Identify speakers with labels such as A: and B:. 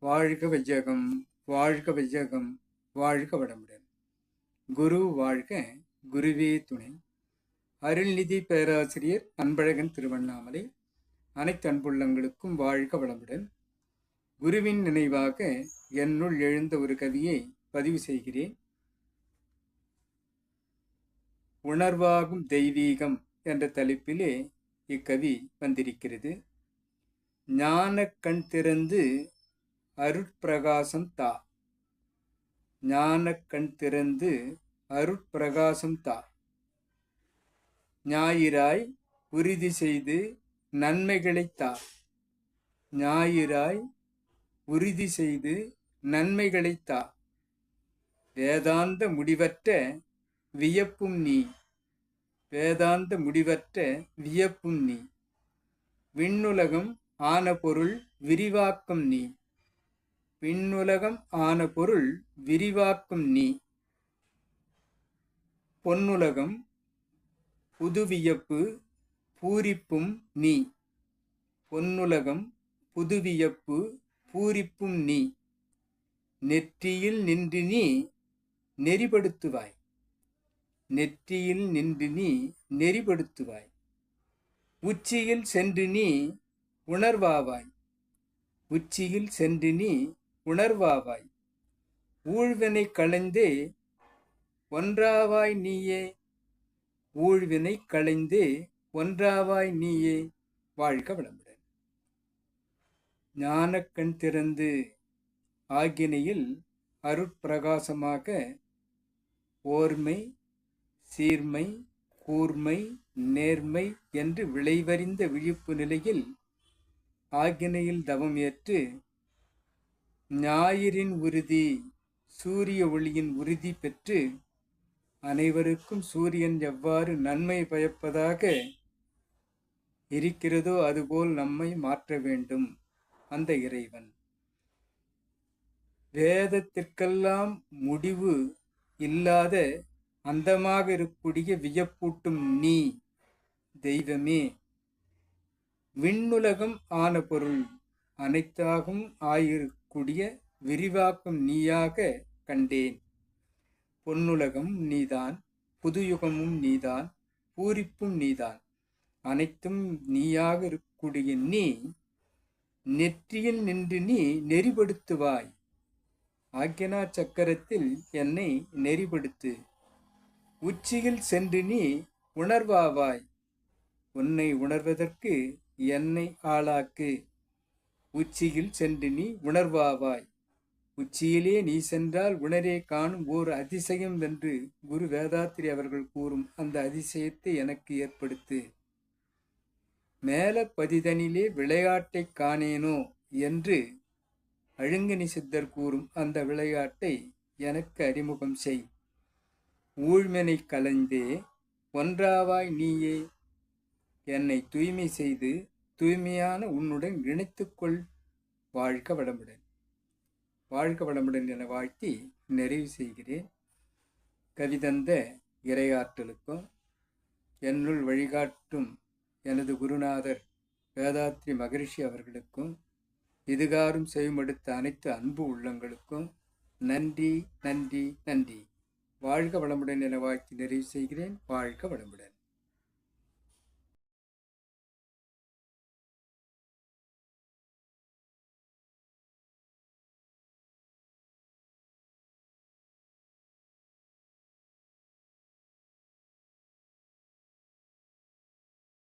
A: வாழ்க வையகம், வாழ்க வையகம், வாழ்க வளமுடன். குரு வாழ்க, குருவே துணை. அருள்நிதி பேராசிரியர் அன்பழகன் திருவண்ணாமலை. அனைத்து அன்புள்ளங்களுக்கும் வாழ்க வளமுடன். குருவின் நினைவாக என்னுள் எழுந்த ஒரு கவியை பதிவு செய்கிறேன். உணர்வாகும் தெய்வீகம் என்ற தலைப்பிலே இக்கவி வந்திருக்கிறது. ஞான கண் திறந்து அருட்பிரகாசம் தா. ஞான கண் திறந்து அருட்பிரகாசம் தா. ஞாயிறாய் உறுதி செய்து நன்மைகளைத் தா. ஞாயிறாய் உறுதி செய்து நன்மைகளைத் தா. வேதாந்த முடிவற்ற வியப்பும் நீ. வேதாந்த முடிவற்ற வியப்பும் நீ. விண்ணுலகம் ஆன பொருள் விரிவாக்கம் நீ. விண்ணுலகம் ஆன பொருள் விரிவாக்கும் நீ. பொன்னுலகம் புதுவியப்பு பூரிப்பும் நீ. பொன்னுலகம் புதுவியப்பு பூரிப்பும் நீ. நெற்றியில் நின்று நீ நெறிப்படுத்துவாய். நெற்றியில் நின்று நீ நெறிப்படுத்துவாய். உச்சியில் சென்று நீ உணர்வாவாய். உச்சியில் சென்று நீ உணர்வாவாய். ஊழ்வினை களைந்தே ஒன்றாவாய் நீயே. ஊழ்வினை களைந்தே ஒன்றாவாய் நீயே. வாழ்க வளமுடன். ஞானக்கண் திறந்து ஆகினையில் அருட்பிரகாசமாக ஓர்மை, சீர்மை, கூர்மை, நேர்மை என்று விளைவறிந்த விழிப்பு நிலையில் ஆகினையில் தவம் ஏற்று ஞாயிறின் உறுதி, சூரிய ஒளியின் உறுதி பெற்று அனைவருக்கும் சூரியன் எவ்வாறு நன்மை பயப்பதாக இருக்கிறதோ அதுபோல் நம்மை மாற்ற வேண்டும் அந்த இறைவன். வேதத்திற்கெல்லாம் முடிவு இல்லாத அந்தமாக இருக்கக்கூடிய வியப்பூட்டும் நீ தெய்வமே. விண்ணுலகம் ஆன பொருள் அனைத்தாகும் ஆயிருக்கூடிய விரிவாக்கும் நீயாக கண்டேன். பொன்னுலகம் நீதான், புதுயுகமும் நீதான், பூரிப்பும் நீதான். அனைத்தும் நீயாக இருக்கக்கூடிய நீ நெற்றியில் நின்று நீ நெறிப்படுத்துவாய். ஆக்ஞனா சக்கரத்தில் என்னை நெறிப்படுத்து. உச்சியில் சென்று நீ உணர்வாவாய். உன்னை உணர்வதற்கு என்னை ஆளாக்கு. உச்சியில் சென்று நீ உணர்வாவாய். உச்சியிலே நீ சென்றால் உணரே காணும் ஓர் அதிசயம் என்று குரு வேதாத்திரி அவர்கள் கூறும் அந்த அதிசயத்தை எனக்கு ஏற்படுத்து. மேல பதிதனிலே விளையாட்டை காணேனோ என்று அழுங்கனி சித்தர் கூறும் அந்த விளையாட்டை எனக்கு அறிமுகம் செய். ஊழ்மனை கலைந்தே ஒன்றாவாய் நீயே. என்னை தூய்மை செய்து தூய்மையான உன்னுடன் இணைத்துக்கொள். வாழ்க வளமுடன். வாழ்க வளமுடன் என வாழ்த்தி நிறைவு செய்கிறேன். கவிதந்த இறையாற்றலுக்கும் என்னுள் வழிகாட்டும் எனது குருநாதர் வேதாத்ரி மகரிஷி அவர்களுக்கும் இதுகாரும் செய்மடுத்த அனைத்து அன்பு உள்ளங்களுக்கும் நன்றி, நன்றி, நன்றி. வாழ்க வளமுடன் என வாழ்த்தி நிறைவு செய்கிறேன். வாழ்க வளமுடன்.